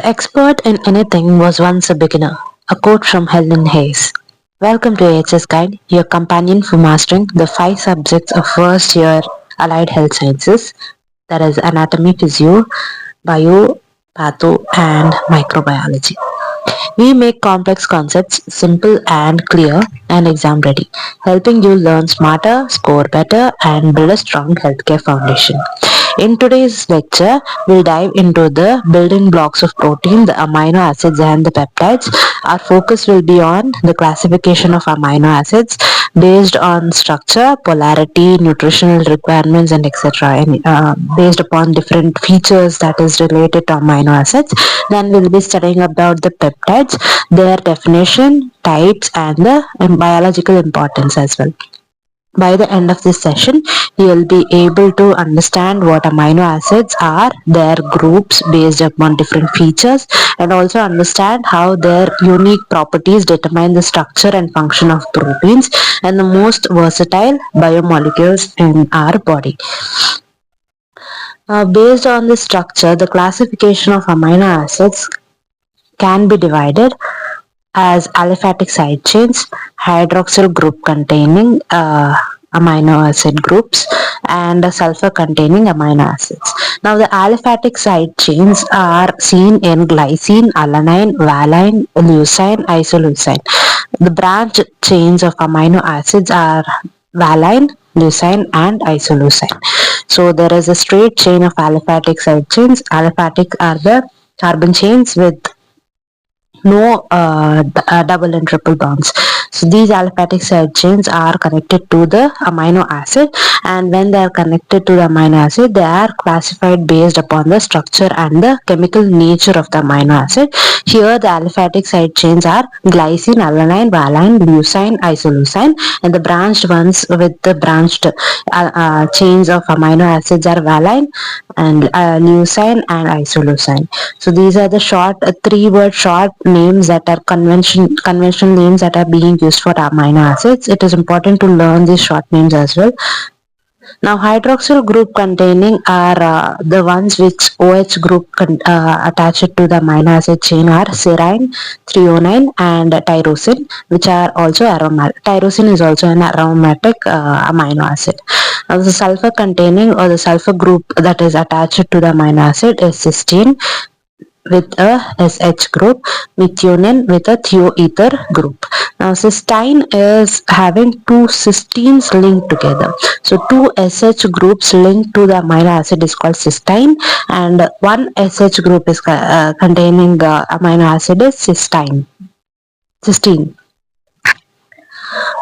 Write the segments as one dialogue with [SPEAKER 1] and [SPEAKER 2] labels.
[SPEAKER 1] The expert in anything was once a beginner. A quote from Helen Hayes. Welcome to AHS Guide, your companion for mastering the five subjects of first year allied health sciences, that is anatomy, physio, bio, patho, and microbiology. We make complex concepts simple and clear and exam ready, helping you learn smarter, score better, and build a strong healthcare foundation. In today's lecture, we'll dive into the building blocks of protein, the amino acids, and the peptides. Our focus will be on the classification of amino acids based on structure, polarity, nutritional requirements, and etc. And based upon different features that is related to amino acids. Then we'll be studying about the peptides, their definition, types, and the biological importance as well. By the end of this session, you will be able to understand what amino acids are, their groups based upon different features, and also understand how their unique properties determine the structure and function of proteins and the most versatile biomolecules in our body. Based on the structure, the classification of amino acids can be divided as aliphatic side chains, hydroxyl group containing amino acid groups, and sulfur containing amino acids. Now, the aliphatic side chains are seen in glycine, alanine, valine, leucine, isoleucine. The branch chains of amino acids are valine, leucine, and isoleucine. So, there is a straight chain of aliphatic side chains. Aliphatic are the carbon chains with no double and triple bonds. So these aliphatic side chains are connected to the amino acid, and when they are connected to the amino acid, they are classified based upon the structure and the chemical nature of the amino acid. Here the aliphatic side chains are glycine, alanine, valine, leucine, isoleucine, and the branched ones with the branched chains of amino acids are valine and leucine and isoleucine. So these are the short three-word short names that are conventional names that are being used for amino acids. It is important to learn these short names as well. Now, hydroxyl group containing are the ones which OH group attached to the amino acid chain are serine, threonine, and tyrosine, which are also aromatic. Tyrosine is also an aromatic amino acid. Now, the sulfur containing or the sulfur group that is attached to the amino acid is cysteine with a SH group, methionine with a thioether group. Now, cysteine is having two cysteines linked together. So, two SH groups linked to the amino acid is called cysteine, and one SH group is containing amino acid is cysteine.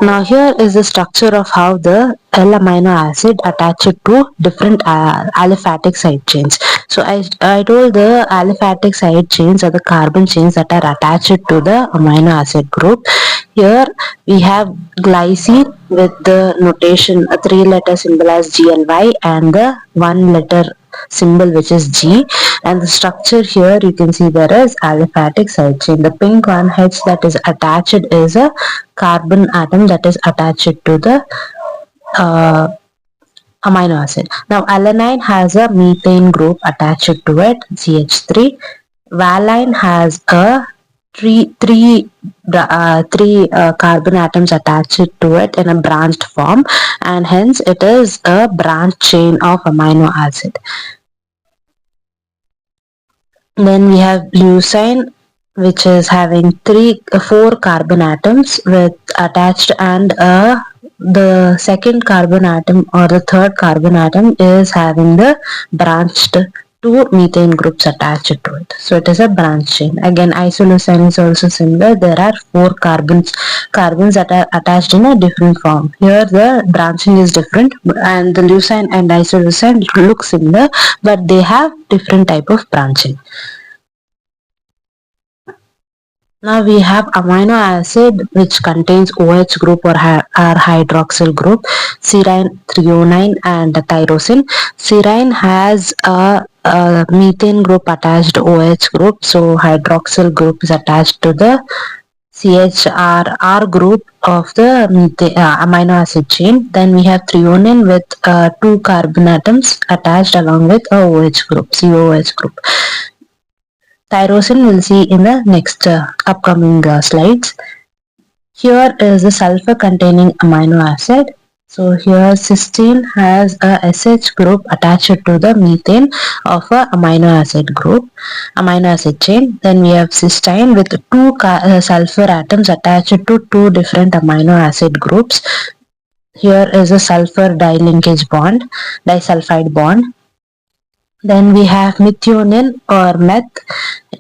[SPEAKER 1] Now here is the structure of how the L-amino acid attached to different aliphatic side chains. So I told the aliphatic side chains are the carbon chains that are attached to the amino acid group. Here we have glycine with the notation a three-letter symbol as GLY and the one-letter symbol which is G, and the structure here you can see there is aliphatic side chain. The pink one H that is attached is a carbon atom that is attached to the amino acid. Now alanine has a methane group attached to it, CH3. Valine has a three carbon atoms attached to it in a branched form, and hence it is a branch chain of amino acid. Then we have leucine, which is having four carbon atoms with attached, and the second carbon atom or the third carbon atom is having the branched two methane groups attached to it. So it is a branch chain. Again, isoleucine is also similar. There are four carbons that are attached in a different form. Here the branching is different, and the leucine and isoleucine look similar, but they have different type of branching. Now we have amino acid which contains OH group or hydroxyl group, serine, threonine, and tyrosine. Serine has a methane group attached to OH group, so hydroxyl group is attached to the CHR group of the amino acid chain. Then we have threonine with two carbon atoms attached along with a OH group, COH group. Tyrosine we'll see in the next upcoming slides. Here is the sulfur containing amino acid. So here cysteine has a SH group attached to the methane of a amino acid chain. Then we have cysteine with two sulfur atoms attached to two different amino acid groups. Here is a sulfur disulfide bond. Then we have methionine or meth.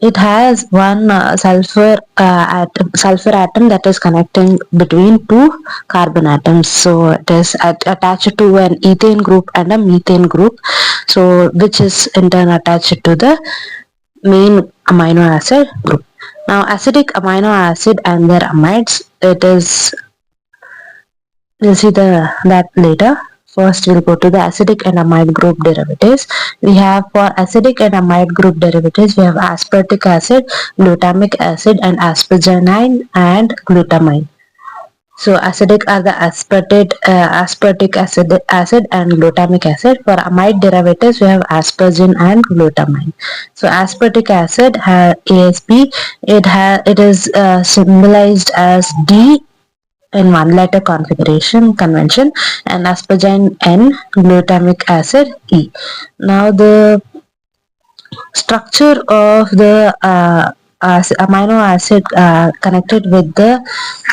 [SPEAKER 1] It has one sulfur atom that is connecting between two carbon atoms. So it is attached to an ethane group and a methane group. So which is in turn attached to the main amino acid group. Now acidic amino acid and their amides. We'll see that later. First, we'll go to the acidic and amide group derivatives. We have for acidic and amide group derivatives, we have aspartic acid, glutamic acid, and asparagine and glutamine. So acidic are the aspartic acid and glutamic acid. For amide derivatives, we have asparagine and glutamine. So aspartic acid ASP. It is symbolized as D in one letter convention, and asparagine N, glutamic acid E. Now the structure of the amino acid connected with the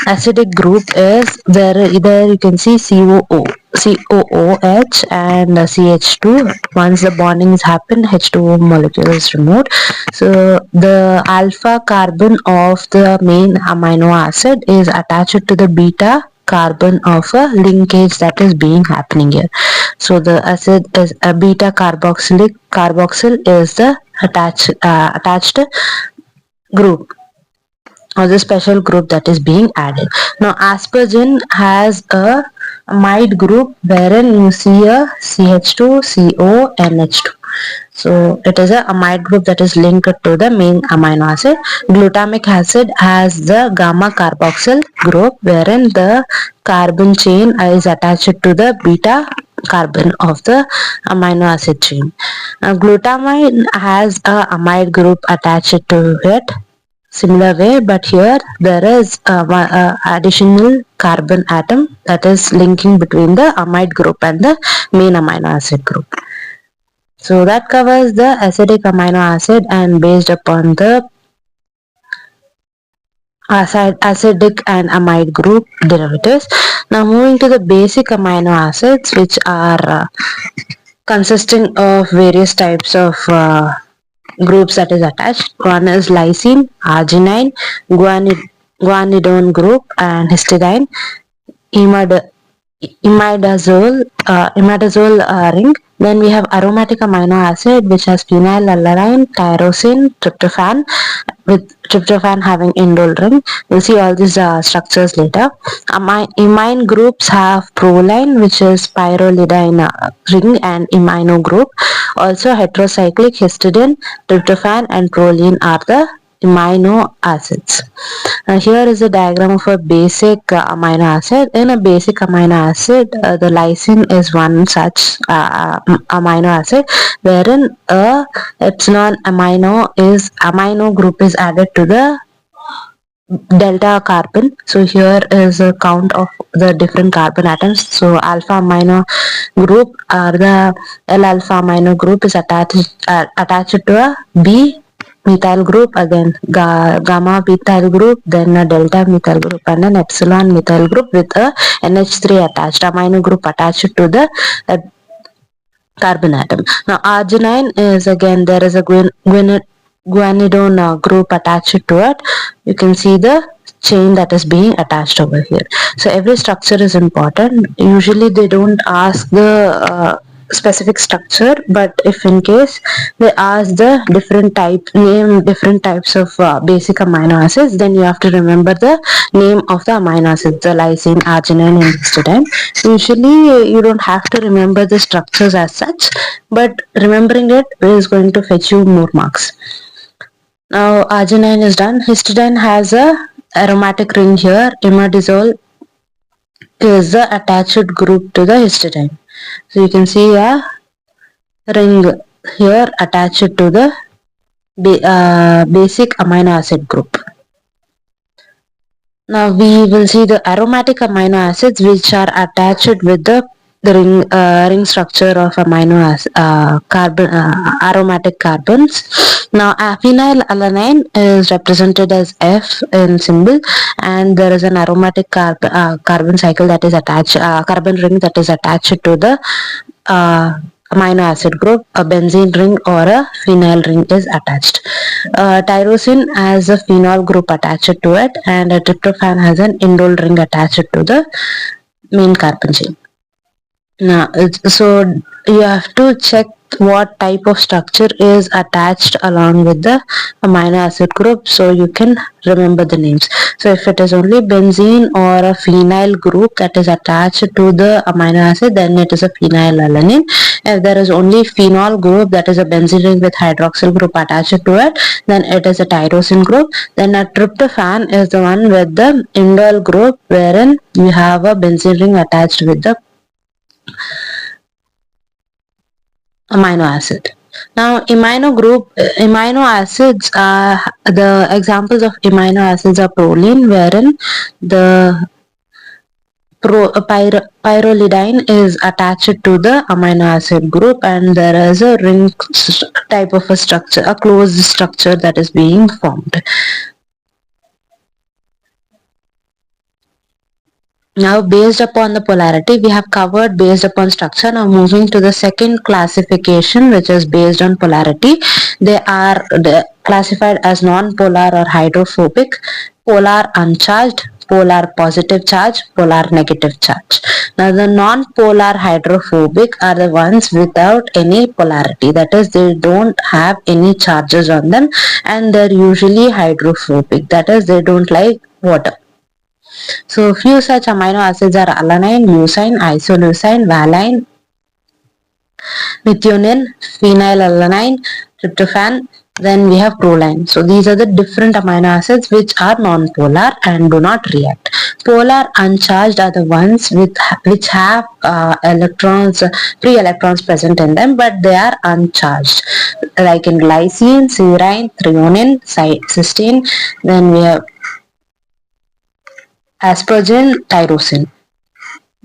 [SPEAKER 1] acidic group is either you can see COOH and CH2. Once the bonding is happened, H2O molecule is removed. So the alpha carbon of the main amino acid is attached to the beta carbon of a linkage that is being happening here. So the acid is a beta carboxyl is the attached group or the special group that is being added. Now asparagine has a amide group wherein you see a CH2, CO, NH2. So it is a amide group that is linked to the main amino acid. Glutamic acid has the gamma carboxyl group wherein the carbon chain is attached to the beta carbon of the amino acid chain. Glutamine has a amide group attached to it similar way, but here there is a additional carbon atom that is linking between the amide group and the main amino acid group. So that covers the acidic amino acid and based upon the acidic and amide group derivatives. Now moving to the basic amino acids, which are consisting of various types of groups that is attached. One is lysine, arginine, guanidine group, and histidine, imidazole ring. Then we have aromatic amino acid which has phenylalanine, tyrosine, tryptophan, with tryptophan having indole ring. We'll see all these structures later. Imine groups have proline, which is pyrrolidine ring and imino group. Also heterocyclic histidine, tryptophan and proline are the amino acids. Here is a diagram of a basic amino acid. In a basic amino acid, the lysine is one such amino acid wherein a epsilon amino group is added to the delta carbon. So here is a count of the different carbon atoms. So alpha amino group or the L alpha amino group is attached to a B methyl group, again gamma methyl group, then a delta methyl group and an epsilon methyl group with a NH3 attached amino group attached to the carbon atom. Now arginine is again there is a guanidine group attached to it. You can see the chain that is being attached over here. So every structure is important. Usually they don't ask the specific structure, but if in case they ask the different types of basic amino acids, then you have to remember the name of the amino acids, the lysine, arginine and histidine. Usually you don't have to remember the structures as such, but remembering it is going to fetch you more marks. Now arginine is done. Histidine has a aromatic ring here. Imidazole is the attached group to the histidine. So you can see a ring here attached to the basic amino acid group. Now we will see the aromatic amino acids which are attached with the ring structure of aromatic carbons. Now phenylalanine is represented as F in symbol, and there is an aromatic carbon cycle that is attached, carbon ring that is attached to the amino acid group. A benzene ring or a phenyl ring is attached. Tyrosine has a phenol group attached to it, and a tryptophan has an indole ring attached to the main carbon chain. Now, so you have to check what type of structure is attached along with the amino acid group, so you can remember the names. So if it is only benzene or a phenyl group that is attached to the amino acid, then it is a phenylalanine. If there is only phenol group, that is a benzene ring with hydroxyl group attached to it, then it is a tyrosine group. Then a tryptophan is the one with the indole group, wherein you have a benzene ring attached with the amino acid. Now, amino acids are the examples of amino acids are proline, wherein the pyrrolidine is attached to the amino acid group, and there is a ring type of a structure, a closed structure that is being formed. Now, based upon the polarity, we have covered based upon structure. Now, moving to the second classification, which is based on polarity. They are classified as non-polar or hydrophobic, polar uncharged, polar positive charge, polar negative charge. Now, the non-polar hydrophobic are the ones without any polarity. That is, they don't have any charges on them, and they're usually hydrophobic. That is, they don't like water. So few such amino acids are alanine, leucine, isoleucine, valine, methionine, phenylalanine, tryptophan. Then we have proline. So these are the different amino acids which are non-polar and do not react. Polar uncharged are the ones which have free electrons present in them, but they are uncharged. Like in glycine, serine, threonine, cysteine. Then we have asparagine, tyrosine.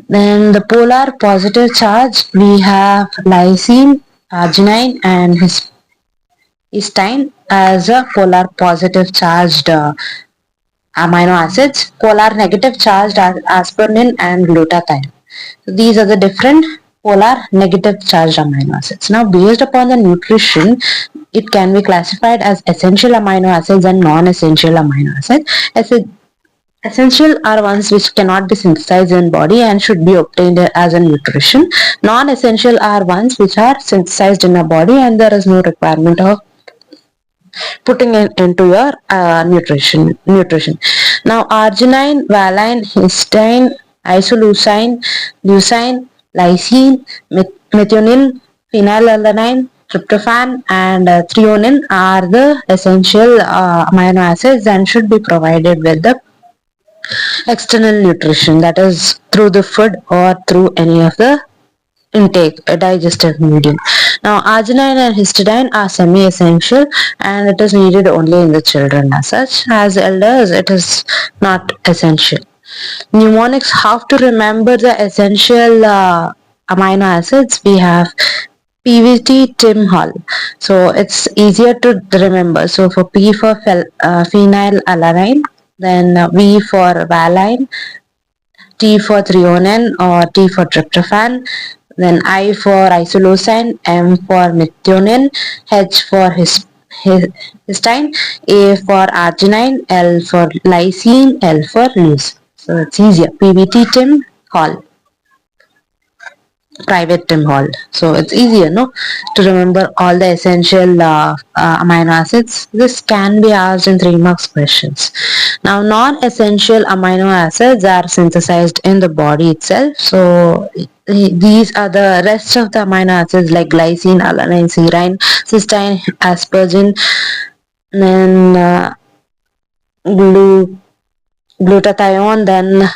[SPEAKER 1] Then the polar positive charge, we have lysine, arginine, and histine as a polar positive charged amino acids. Polar negative charged are asparagine and glutathione. So these are the different polar negative charged amino acids. Now, based upon the nutrition, it can be classified as essential amino acids and non-essential amino acids. Essential are ones which cannot be synthesized in body and should be obtained as a nutrition. Non-essential are ones which are synthesized in a body and there is no requirement of putting it into your nutrition. Now, arginine, valine, histine, isoleucine, leucine, lysine, methionine, phenylalanine, tryptophan, and threonine are the essential amino acids and should be provided with the external nutrition, that is through the food or through any of the intake, a digestive medium. Now, arginine and histidine are semi-essential and it is needed only in the children as such. As elders, it is not essential. Mnemonics, how to remember the essential amino acids. We have PVT Tim Hall. So it's easier to remember. So for P for phenylalanine, then V for valine, T for threonine or T for tryptophan, then I for isoleucine, M for methionine, H for histine, A for arginine, L for lysine, L for leucine. So it's easier. PVT Tim Hall, private Tim Hall. So it's easier, no, to remember all the essential amino acids. This can be asked in 3 marks questions. Now, non-essential amino acids are synthesized in the body itself. So these are the rest of the amino acids like glycine, alanine, serine, cysteine, asparagine, then glutathione, then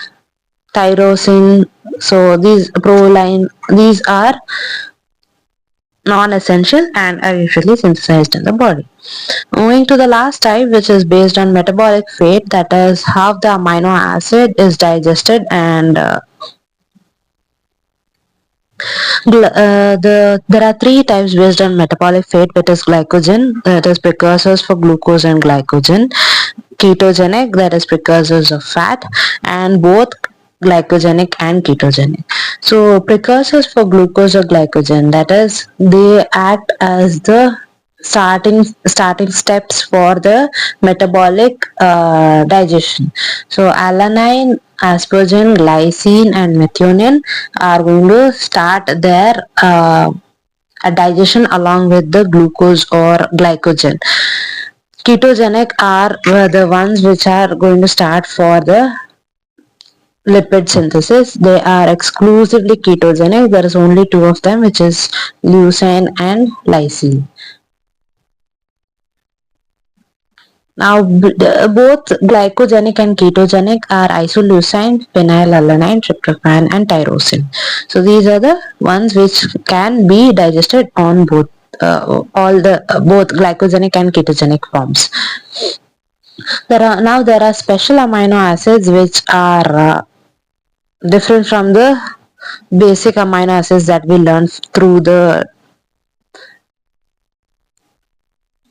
[SPEAKER 1] tyrosine. So these proline, these are non-essential, and are usually synthesized in the body. Moving to the last type, which is based on metabolic fate, that is how the amino acid is digested and there are three types based on metabolic fate, which is glycogen, that is precursors for glucose and glycogen, ketogenic, that is precursors of fat, and both glycogenic and ketogenic. So precursors for glucose or glycogen, that is they act as the starting steps for the metabolic digestion. So alanine, asparagine, glycine, and methionine are going to start their digestion along with the glucose or glycogen. Ketogenic are the ones which are going to start for the lipid synthesis. They are exclusively ketogenic. There is only two of them, which is leucine and lysine. Now, both glycogenic and ketogenic are isoleucine, phenylalanine, tryptophan, and tyrosine. So these are the ones which can be digested on both all the both glycogenic and ketogenic forms. There are special amino acids which are different from the basic amino acids that we learned through the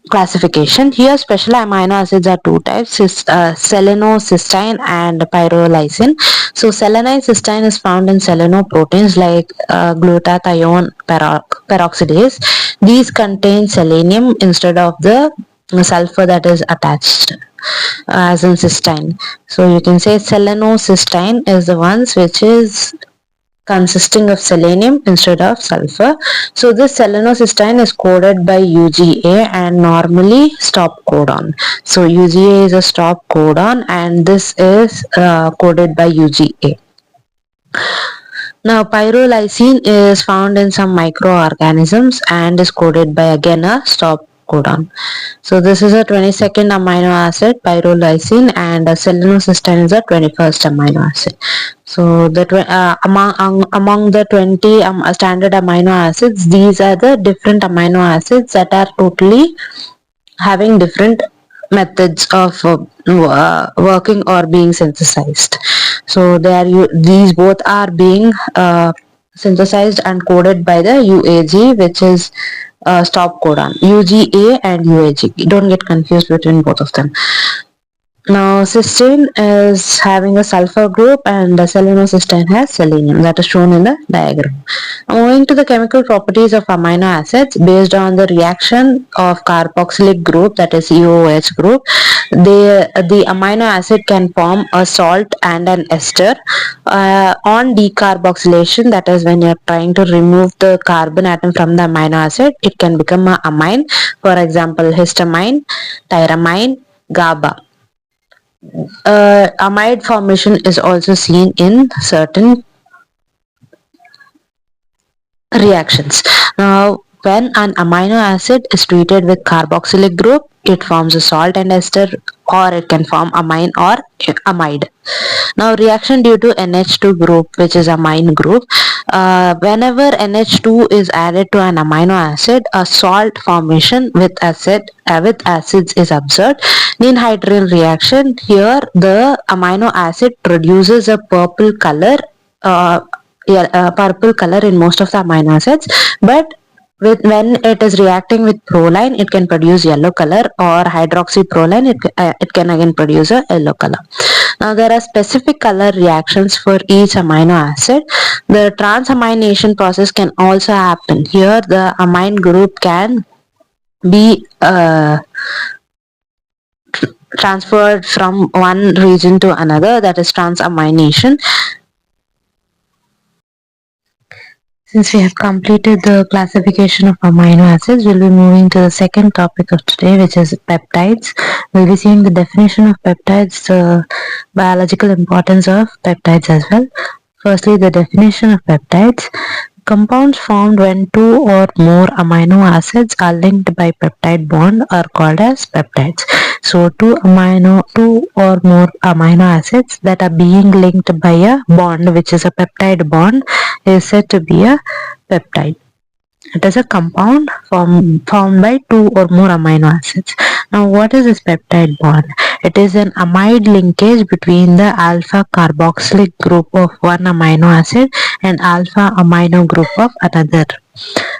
[SPEAKER 1] classification. Here, special amino acids are two types: selenocysteine and pyrrolysine. So, selenocysteine is found in selenoproteins like glutathione peroxidase. These contain selenium instead of the sulfur that is attached as in cysteine. So you can say selenocysteine is the ones which is consisting of selenium instead of sulfur. So this selenocysteine is coded by UGA and normally stop codon. So UGA is a stop codon and this is coded by UGA. Now pyrrolysine is found in some microorganisms and is coded by again a stop codon. So this is a 22nd amino acid, pyrrolysine, and selenocysteine is a 21st amino acid. So the among the 20 standard amino acids, these are the different amino acids that are totally having different methods of working or being synthesized. So these both are being synthesized and coded by the UAG, which is stop codon, UGA and UAG. Don't get confused between both of them. Now cysteine is having a sulfur group and the selenocysteine has selenium, that is shown in the diagram. Moving to the chemical properties of amino acids, based on the reaction of carboxylic group, that is EOH group, the amino acid can form a salt and an ester. On decarboxylation, that is when you are trying to remove the carbon atom from the amino acid, it can become a amine. For example, histamine, tyramine, GABA. Amide formation is also seen in certain reactions. Now, when an amino acid is treated with carboxylic group, it forms a salt and ester, or it can form amine or amide. Now, reaction due to NH2 group, which is amine group. Whenever NH2 is added to an amino acid, a salt formation with acids is observed. In hydrogen reaction, here the amino acid produces a purple color. Purple color in most of the amino acids, but when it is reacting with proline, it can produce yellow color, or hydroxyproline, it can again produce a yellow color. Now there are specific color reactions for each amino acid. The transamination process can also happen. Here the amine group can be transferred from one region to another, that is transamination. Since we have completed the classification of amino acids, we'll be moving to the second topic of today, which is peptides. We'll be seeing the definition of peptides, the biological importance of peptides as well. Firstly, the definition of peptides. Compounds formed when two or more amino acids are linked by peptide bond are called as peptides. So two or more amino acids that are being linked by a bond, which is a peptide bond, is said to be a peptide. It is a compound formed by two or more amino acids. Now, what is this peptide bond? It is an amide linkage between the alpha carboxylic group of one amino acid and alpha amino group of another.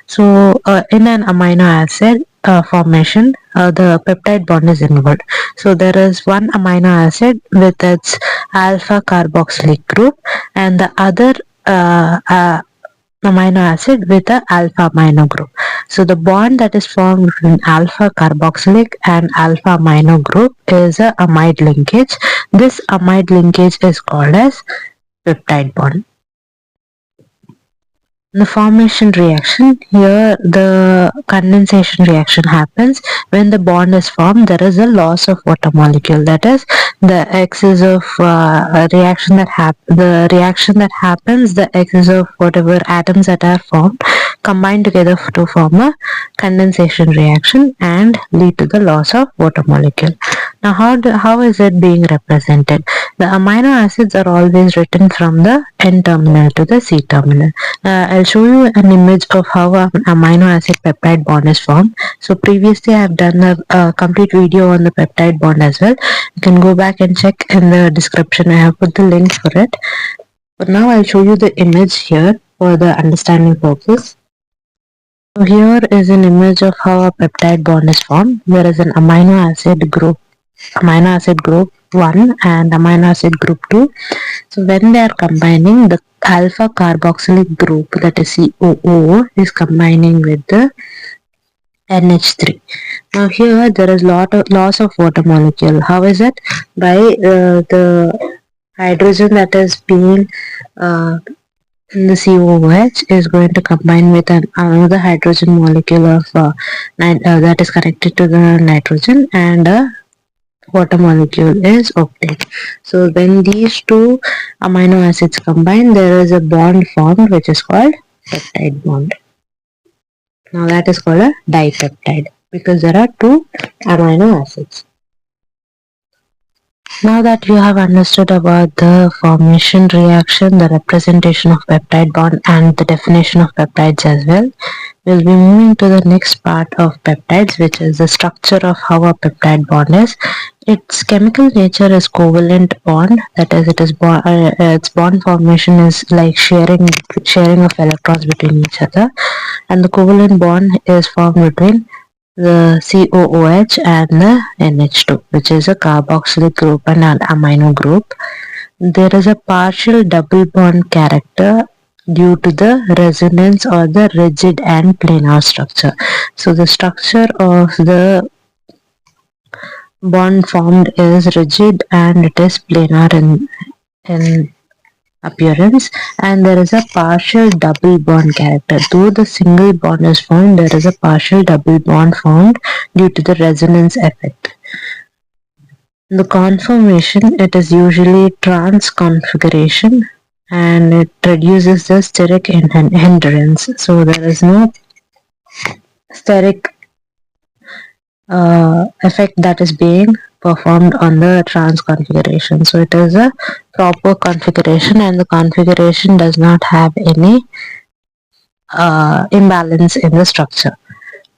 [SPEAKER 1] So, in an amino acid formation, the peptide bond is involved. So, there is one amino acid with its alpha carboxylic group and the other amino acid with the alpha amino group. So, the bond that is formed between alpha carboxylic and alpha amino group is a amide linkage. This amide linkage is called as peptide bond. The formation reaction, here the condensation reaction happens. When the bond is formed, there is a loss of water molecule. That is, the excess of the reaction that happens, the excess of whatever atoms that are formed combine together to form a condensation reaction and lead to the loss of water molecule. Now, how is it being represented? The amino acids are always written from the N terminal to the C terminal. I'll show you an image of how an amino acid peptide bond is formed. So previously I have done a complete video on the peptide bond as well. You can go back and check in the description. I have put the link for it. But now I'll show you the image here for the understanding purpose. So here is an image of how a peptide bond is formed. There is an amino acid group 1 and amino acid group 2. So when they are combining, the alpha carboxylic group, that is COO, is combining with the NH3. Now here there is loss of water molecule. How is it? By the hydrogen that is being the COOH is going to combine with another hydrogen molecule of that is connected to the nitrogen, and water molecule is obtained. So when these two amino acids combine, there is a bond formed which is called peptide bond. Now that is called a dipeptide because there are two amino acids. Now that you have understood about the formation reaction, the representation of peptide bond and the definition of peptides as well, we'll be moving to the next part of peptides, which is the structure of how a peptide bond is. Its chemical nature is covalent bond, that is, its bond formation is like sharing of electrons between each other, and the covalent bond is formed between the COOH and the NH2, which is a carboxylic group and an amino group. There is a partial double bond character due to the resonance or the rigid and planar structure. So the structure of the bond formed is rigid and it is planar in appearance, and there is a partial double bond character. Though the single bond is formed, there is a partial double bond formed due to the resonance effect. The conformation, it is usually trans configuration and it reduces the steric hindrance. So there is no steric effect that is being performed on the trans configuration. So it is a proper configuration and the configuration does not have any imbalance in the structure.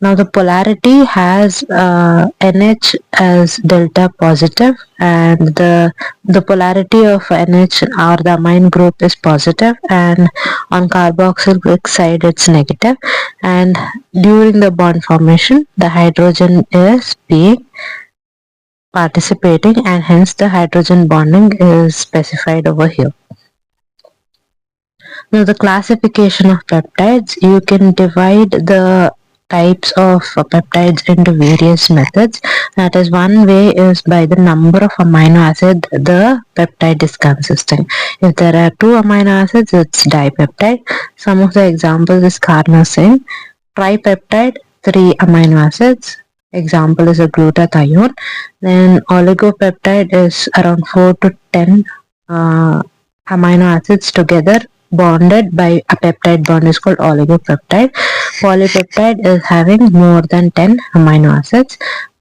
[SPEAKER 1] Now the polarity has NH as delta positive, and the polarity of NH or the amine group is positive, and on carboxylic side it's negative, and during the bond formation the hydrogen is being participating and hence the hydrogen bonding is specified over here. Now the classification of peptides, you can divide the types of peptides into various methods. That is, one way is by the number of amino acid the peptide is consisting. If there are two amino acids, it's dipeptide. Some of the examples is carnosine. Tripeptide, 3 amino acids. Example is a glutathione. Then oligopeptide is around 4 to 10 amino acids together bonded by a peptide bond is called oligopeptide. Polypeptide is having more than 10 amino acids.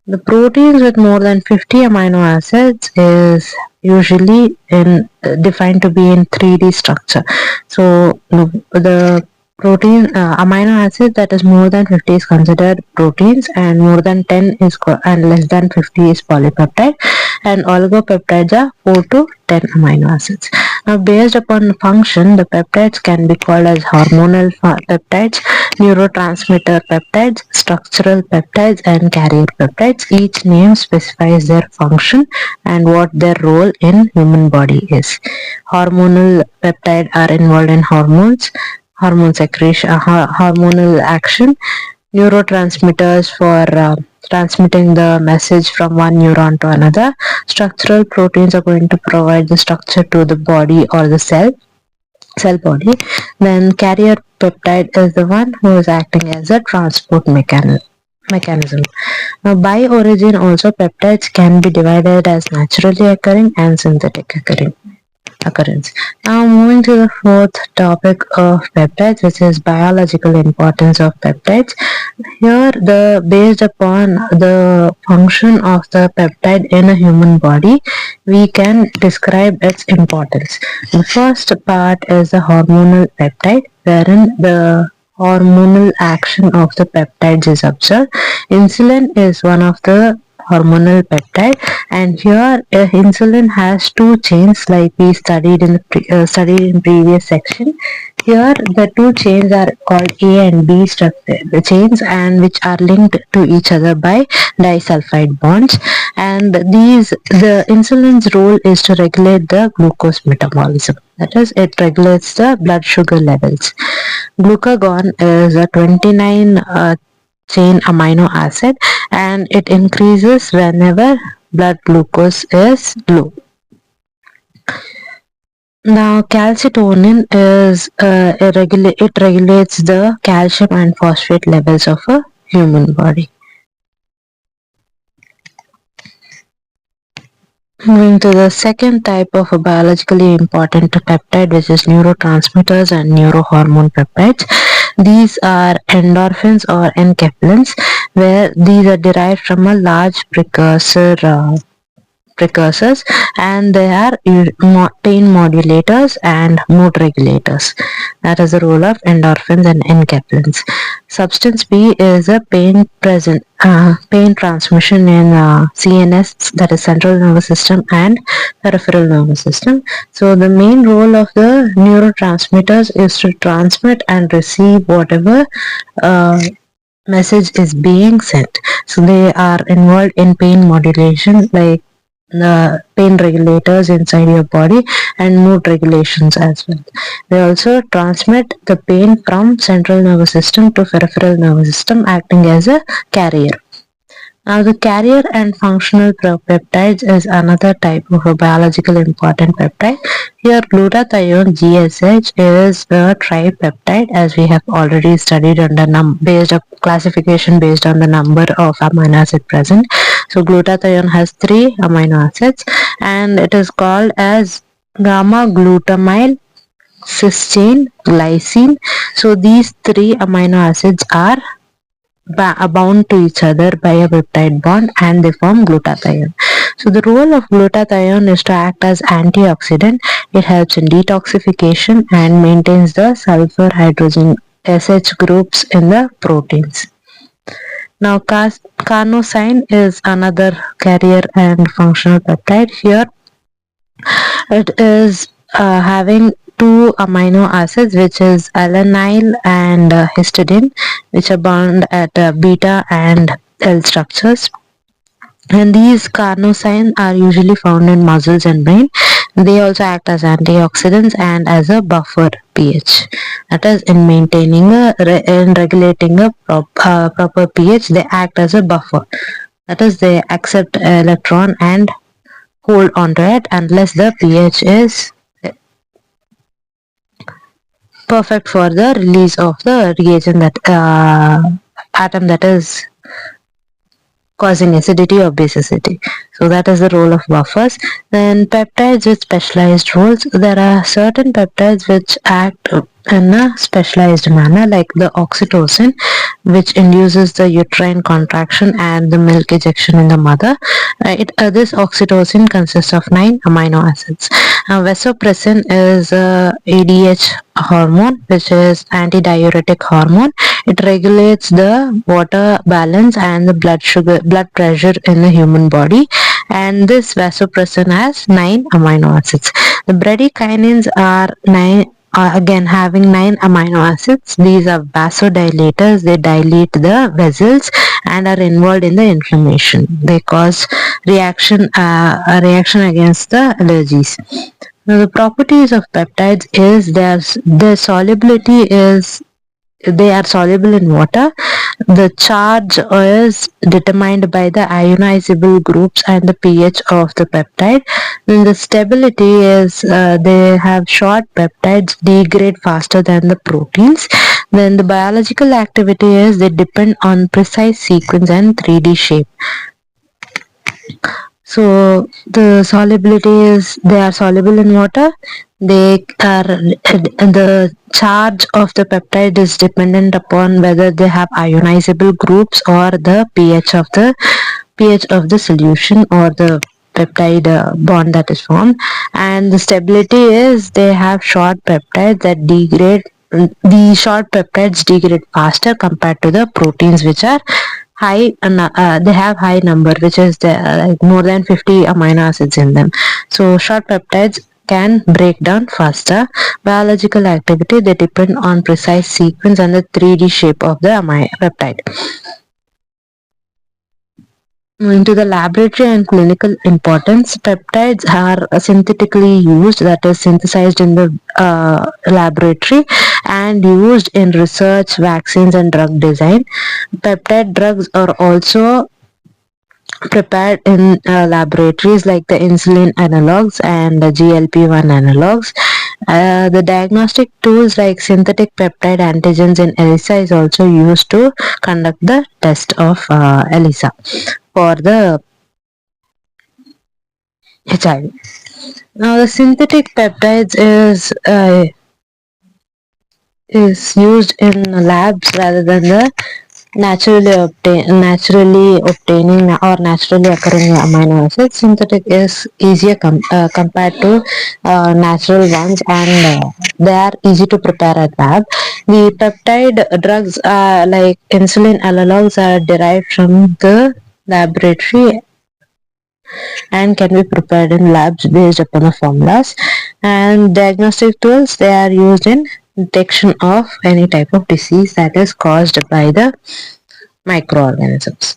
[SPEAKER 1] The proteins with more than 50 amino acids is usually defined to be in 3D structure. So the amino acid that is more than 50 is considered proteins, and more than 10 is and less than 50 is polypeptide, and oligopeptides are 4 to 10 amino acids. Now, based upon function, the peptides can be called as hormonal peptides, neurotransmitter peptides, structural peptides, and carrier peptides. Each name specifies their function and what their role in human body is. Hormonal peptides are involved in hormone secretion, hormonal action, neurotransmitters for transmitting the message from one neuron to another. Structural proteins are going to provide the structure to the body or the cell body. Then carrier peptide is the one who is acting as a transport mechanism. Now, by origin, also peptides can be divided as naturally occurring and synthetic occurrence. Now, moving to the fourth topic of peptides, which is biological importance of peptides. Here, based upon the function of the peptide in a human body, we can describe its importance. The first part is the hormonal peptide, wherein the hormonal action of the peptides is observed. Insulin is one of the hormonal peptide, and here insulin has two chains like we studied in studied in previous section. Here the two chains are called A and B structure, the chains, and which are linked to each other by disulfide bonds. And the insulin's role is to regulate the glucose metabolism. That is, it regulates the blood sugar levels. Glucagon is a 29 chain amino acid, and it increases whenever blood glucose is low. Now, calcitonin is it regulates the calcium and phosphate levels of a human body. Moving to the second type of a biologically important peptide, which is neurotransmitters and neurohormone peptides. These are endorphins or enkephalins, where these are derived from a large precursors, and they are pain modulators and mood regulators. That is the role of endorphins and enkephalins. Substance B is a pain transmission in CNS, that is central nervous system and peripheral nervous system. So the main role of the neurotransmitters is to transmit and receive whatever message is being sent. So they are involved in pain modulation, like the pain regulators inside your body, and mood regulations as well. They also transmit the pain from central nervous system to peripheral nervous system, acting as a carrier. Now, the carrier and functional peptides is another type of a biological important peptide. Here, glutathione GSH is a tripeptide, as we have already studied under classification based on the number of amino acids present. So, glutathione has 3 amino acids, and it is called as gamma glutamyl cysteine glycine. So, these 3 amino acids are bound to each other by a peptide bond, and they form glutathione. So the role of glutathione is to act as antioxidant. It helps in detoxification and maintains the sulfur hydrogen SH groups in the proteins. Now, carnosine is another carrier and functional peptide. Here it is having 2 amino acids, which is alanine and histidine, which are bound at beta and L structures. And these carnosines are usually found in muscles and brain. They also act as antioxidants and as a buffer pH. That is, in maintaining in regulating a proper pH, they act as a buffer. That is, they accept electron and hold onto it unless the pH is perfect for the release of the reagent, that atom that is causing acidity or basicity. So that is the role of buffers. Then peptides with specialized roles. There are certain peptides which act in a specialized manner, like the oxytocin, which induces the uterine contraction and the milk ejection in the mother. This oxytocin consists of 9 amino acids. Vasopressin is a ADH hormone, which is antidiuretic hormone. It regulates the water balance and the blood pressure in the human body. And this vasopressin has 9 amino acids. The bradykinins are again having 9 amino acids. These are vasodilators. They dilate the vessels and are involved in the inflammation. They cause a reaction against the allergies. Now, the properties of peptides is their solubility is they are soluble in water. The charge is determined by the ionizable groups and the pH of the peptide. Then the stability is they have short peptides degrade faster than the proteins. Then the biological activity is they depend on precise sequence and 3D shape. So the solubility is they are soluble in water. They are the charge of the peptide is dependent upon whether they have ionizable groups or the pH of the solution or the peptide bond that is formed. And the stability is they have short peptides that degrade. The short peptides degrade faster compared to the proteins, which are high. They have high number, which is like more than 50 amino acids in them. So short peptides can break down faster. Biological activity, they depend on precise sequence and the 3D shape of the peptide. Into the laboratory and clinical importance, peptides are synthetically used, that is synthesized in the laboratory and used in research, vaccines and drug design. Peptide drugs are also prepared in laboratories like the insulin analogs and the GLP-1 analogs. The diagnostic tools like synthetic peptide antigens in ELISA is also used to conduct the test of ELISA for the HIV. Now, the synthetic peptides is used in labs rather than the naturally obtaining or naturally occurring amino acids. Synthetic is easier compared to natural ones, and they are easy to prepare at lab. The peptide drugs like insulin analogs are derived from the laboratory and can be prepared in labs based upon the formulas. And diagnostic tools, they are used in detection of any type of disease that is caused by the microorganisms.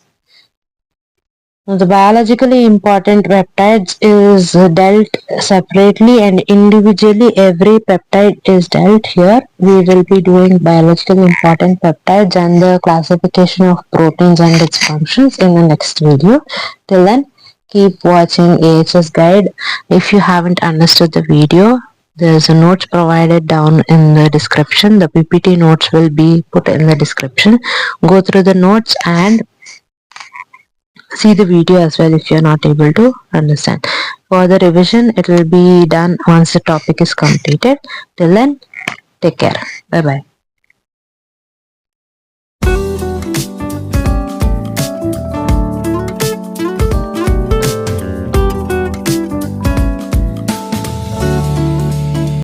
[SPEAKER 1] Now, the biologically important peptides is dealt separately and individually. Every peptide is dealt here. We will be doing biologically important peptides and the classification of proteins and its functions in the next video. Till then, keep watching AHS guide. If you haven't understood the video, there's a notes provided down in the description. The PPT notes will be put in the description. Go through the notes and see the video as well if you're not able to understand. For the revision, it will be done once the topic is completed. Till then, take care. Bye bye.